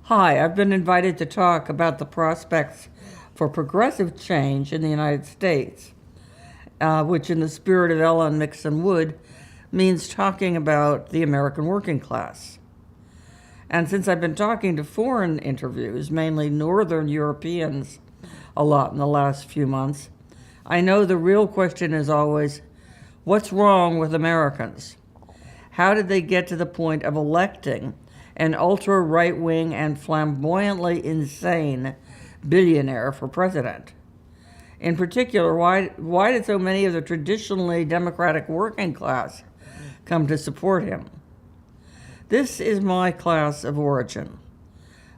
Hi, I've been invited to talk about the prospects for progressive change in the United States, which, in the spirit of Ellen Meiksins Wood, means talking about the American working class. And since I've been talking to foreign interviews, mainly Northern Europeans, a lot in the last few months, I know the real question is always, what's wrong with Americans? How did they get to the point of electing an ultra-right-wing and flamboyantly insane billionaire for president? In particular, why did so many of the traditionally democratic working class come to support him? This is my class of origin.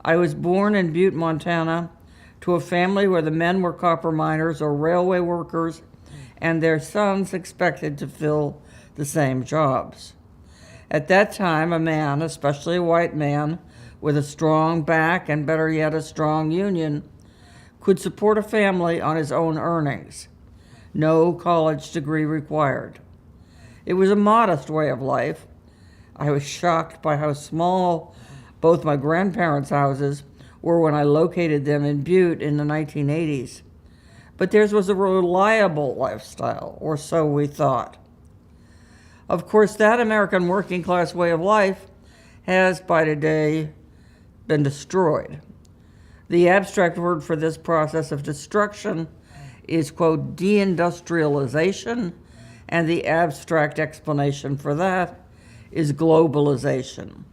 I was born in Butte, Montana, to a family where the men were copper miners or railway workers, and their sons expected to fill the same jobs. At that time, a man, especially a white man, with a strong back and better yet a strong union, could support a family on his own earnings. No college degree required. It was a modest way of life. I was shocked by how small both my grandparents' houses were when I located them in Butte in the 1980s. But theirs was a reliable lifestyle, or so we thought. Of course, that American working class way of life has, by today, been destroyed. The abstract word for this process of destruction is, quote, deindustrialization, and the abstract explanation for that is globalization.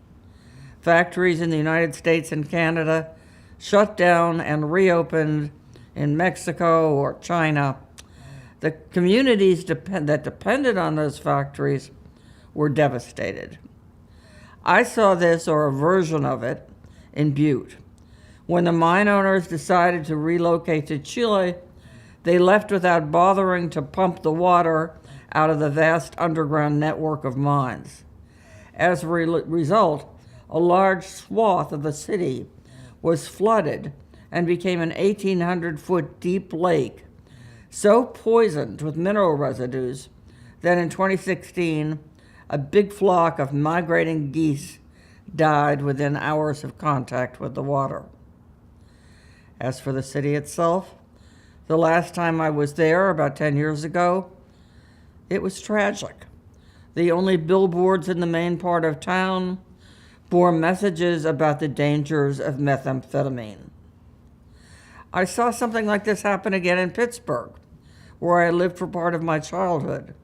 Factories in the United States and Canada shut down and reopened in Mexico or China. The communities that depended on those factories were devastated. I saw this, or a version of it, in Butte. When the mine owners decided to relocate to Chile, they left without bothering to pump the water out of the vast underground network of mines. As a result, a large swath of the city was flooded and became an 1,800-foot deep lake, so poisoned with mineral residues that in 2016, a big flock of migrating geese died within hours of contact with the water. As for the city itself, the last time I was there, about 10 years ago, it was tragic. The only billboards in the main part of town bore messages about the dangers of methamphetamine. I saw something like this happen again in Pittsburgh, where I lived for part of my childhood.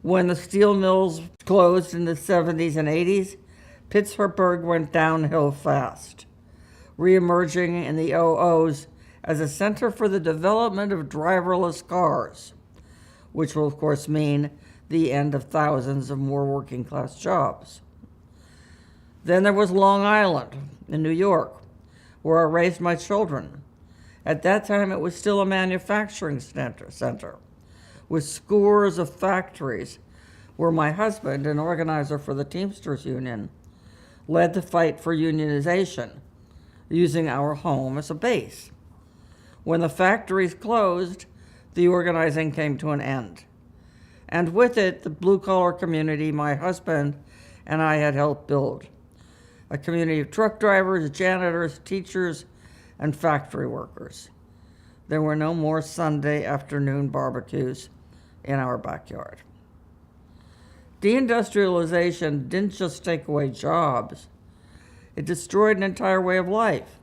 When the steel mills closed in the 70s and 80s, Pittsburgh went downhill fast, reemerging in the 00s as a center for the development of driverless cars, which will, of course, mean the end of thousands of more working-class jobs. Then there was Long Island in New York, where I raised my children. At that time, it was still a manufacturing center with scores of factories where my husband, an organizer for the Teamsters Union, led the fight for unionization, using our home as a base. When the factories closed, the organizing came to an end. And with it, the blue-collar community my husband and I had helped build. A community of truck drivers, janitors, teachers, and factory workers. There were no more Sunday afternoon barbecues in our backyard. Deindustrialization didn't just take away jobs. It destroyed an entire way of life.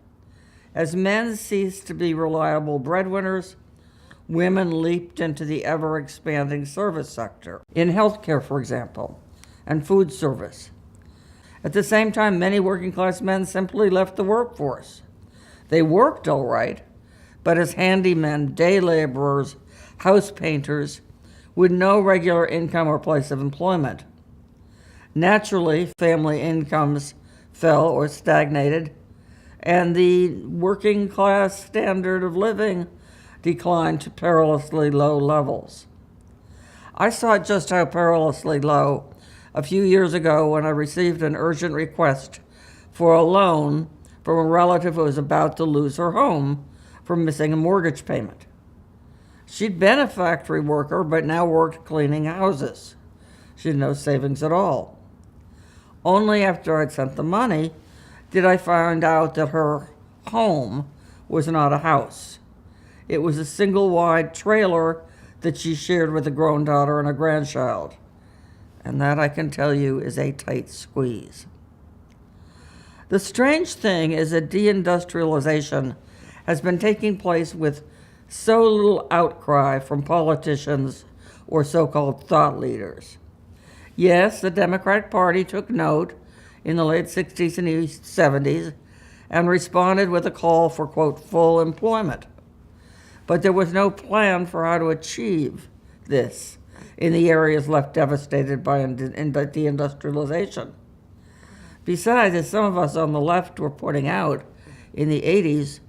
As men ceased to be reliable breadwinners, women leaped into the ever-expanding service sector, in healthcare, for example, and food service. At the same time, many working-class men simply left the workforce. They worked all right, but as handymen, day laborers, house painters, with no regular income or place of employment. Naturally, family incomes fell or stagnated, and the working class standard of living declined to perilously low levels. I saw just how perilously low a few years ago when I received an urgent request for a loan from a relative who was about to lose her home for missing a mortgage payment. She'd been a factory worker, but now worked cleaning houses. She had no savings at all. Only after I'd sent the money did I find out that her home was not a house. It was a single-wide trailer that she shared with a grown daughter and a grandchild. And that, I can tell you, is a tight squeeze. The strange thing is that deindustrialization has been taking place with so little outcry from politicians or so-called thought leaders. Yes, the Democratic Party took note in the late 60s and 70s and responded with a call for, quote, full employment. But there was no plan for how to achieve this in the areas left devastated by deindustrialization. Besides, as some of us on the left were pointing out in the 80s,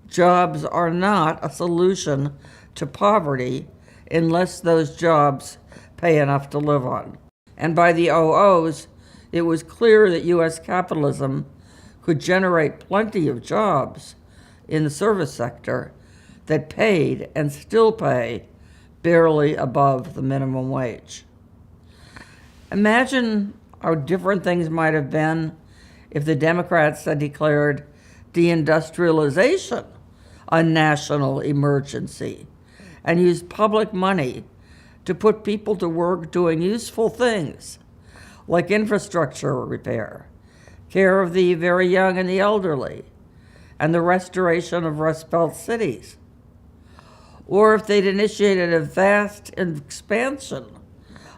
jobs are not a solution to poverty unless those jobs pay enough to live on. And by the '00s, it was clear that U.S. capitalism could generate plenty of jobs in the service sector that paid and still pay barely above the minimum wage. Imagine how different things might have been if the Democrats had declared deindustrialization a national emergency and used public money to put people to work doing useful things like infrastructure repair, care of the very young and the elderly, and the restoration of Rust Belt cities. Or if they'd initiated a vast expansion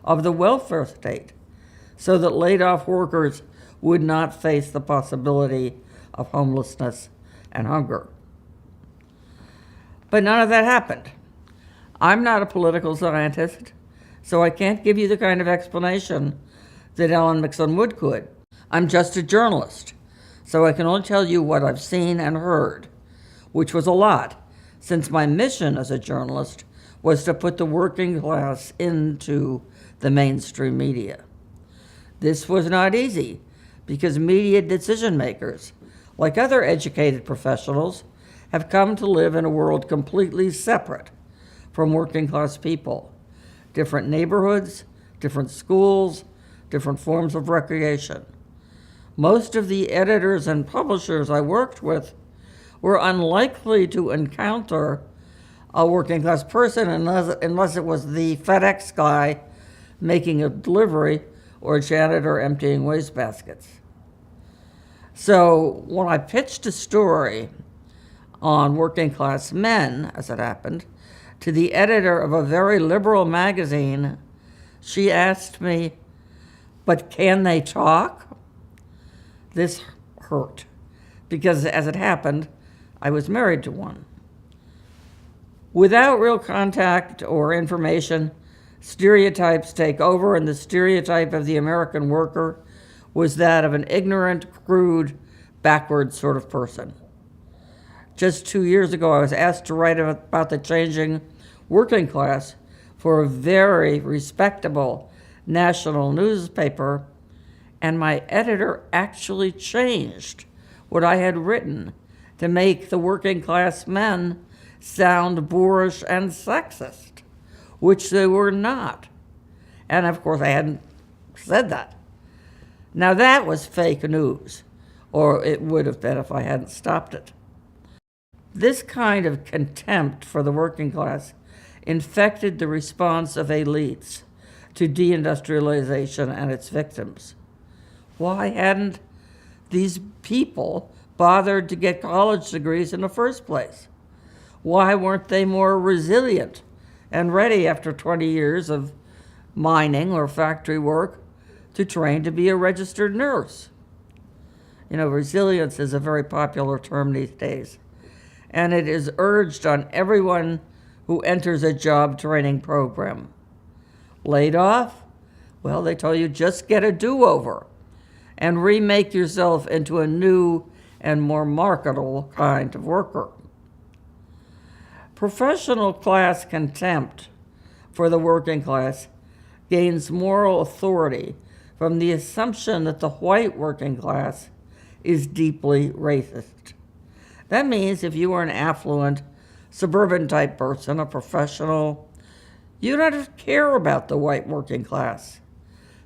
of the welfare state so that laid-off workers would not face the possibility of homelessness and hunger. But none of that happened. I'm not a political scientist, so I can't give you the kind of explanation that Ellen Meiksins Wood could. I'm just a journalist, so I can only tell you what I've seen and heard, which was a lot, since my mission as a journalist was to put the working class into the mainstream media. This was not easy, because media decision makers, like other educated professionals, have come to live in a world completely separate from working class people. Different neighborhoods, different schools, different forms of recreation. Most of the editors and publishers I worked with were unlikely to encounter a working class person unless it was the FedEx guy making a delivery or a janitor emptying wastebaskets. So when I pitched a story on working class men, as it happened, to the editor of a very liberal magazine, she asked me, "But can they talk?" This hurt, because as it happened, I was married to one. Without real contact or information, stereotypes take over, and the stereotype of the American worker was that of an ignorant, crude, backward sort of person. Just 2 years ago, I was asked to write about the changing working class for a very respectable national newspaper, and my editor actually changed what I had written to make the working class men sound boorish and sexist, which they were not. And of course, I hadn't said that. Now that was fake news, or it would have been if I hadn't stopped it. This kind of contempt for the working class infected the response of elites to deindustrialization and its victims. Why hadn't these people bothered to get college degrees in the first place? Why weren't they more resilient and ready after 20 years of mining or factory work to train to be a registered nurse? You know, resilience is a very popular term these days, and it is urged on everyone who enters a job training program. Laid off? Well, they tell you just get a do-over and remake yourself into a new and more marketable kind of worker. Professional class contempt for the working class gains moral authority from the assumption that the white working class is deeply racist. That means if you are an affluent, suburban-type person, a professional, you don't care about the white working class.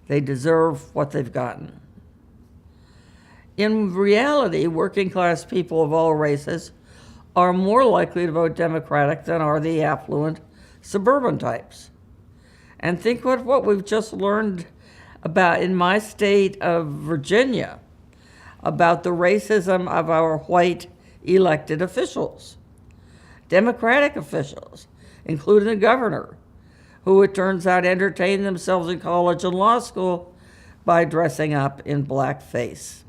They deserve what they've gotten. In reality, working class people of all races are more likely to vote Democratic than are the affluent suburban types. And think what we've just learned about in my state of Virginia about the racism of our white elected officials, Democratic officials, including the governor, who it turns out entertain themselves in college and law school by dressing up in blackface.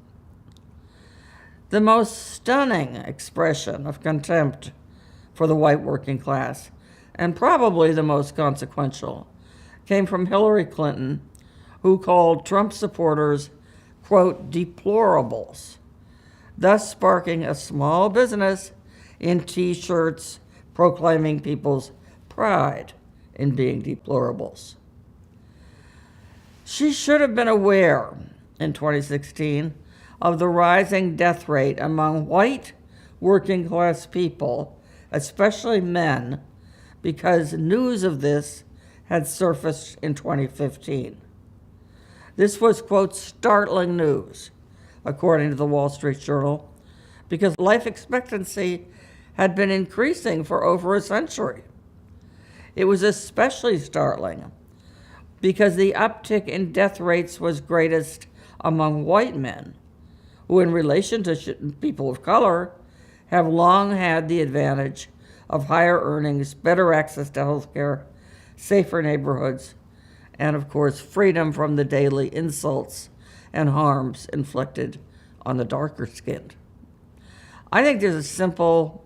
The most stunning expression of contempt for the white working class, and probably the most consequential, came from Hillary Clinton, who called Trump supporters, quote, deplorables, thus sparking a small business in T-shirts proclaiming people's pride in being deplorables. She should have been aware in 2016 of the rising death rate among white working class people, especially men, because news of this had surfaced in 2015. This was, quote, startling news, according to the Wall Street Journal, because life expectancy had been increasing for over a century. It was especially startling because the uptick in death rates was greatest among white men, who in relation to people of color have long had the advantage of higher earnings, better access to health care, safer neighborhoods, and of course, freedom from the daily insults and harms inflicted on the darker skinned. I think there's a simple,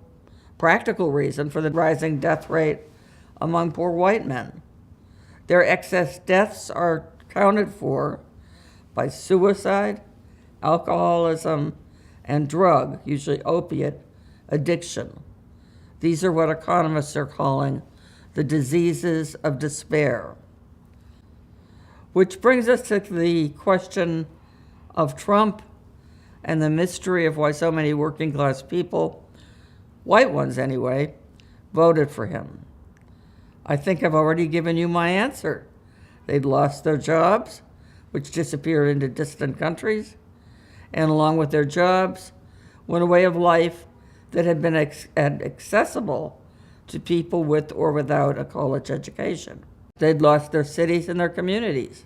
practical reason for the rising death rate among poor white men. Their excess deaths are accounted for by suicide, alcoholism, and drug, usually opiate, addiction. These are what economists are calling the diseases of despair. Which brings us to the question of Trump and the mystery of why so many working class people, white ones anyway, voted for him. I think I've already given you my answer. They'd lost their jobs, which disappeared into distant countries, and along with their jobs went a way of life that had been accessible to people with or without a college education. They'd lost their cities and their communities.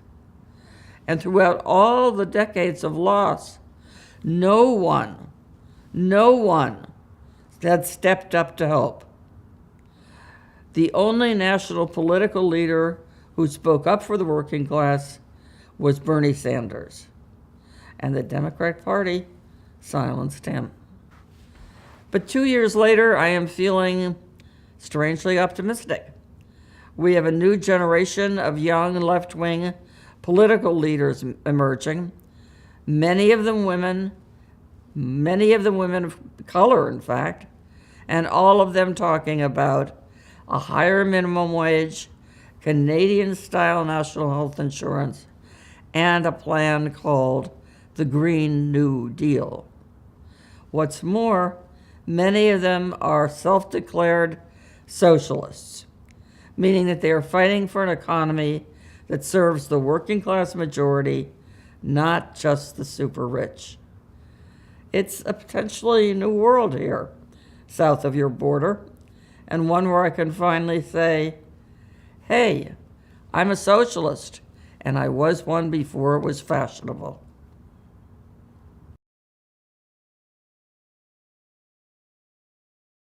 And throughout all the decades of loss, no one had stepped up to help. The only national political leader who spoke up for the working class was Bernie Sanders, and the Democratic Party silenced him. But 2 years later, I am feeling strangely optimistic. We have a new generation of young left-wing political leaders emerging, many of them women of color, in fact, and all of them talking about a higher minimum wage, Canadian-style national health insurance, and a plan called the Green New Deal. What's more, many of them are self-declared socialists, meaning that they are fighting for an economy that serves the working class majority, not just the super rich. It's a potentially new world here, south of your border, and one where I can finally say, hey, I'm a socialist, and I was one before it was fashionable.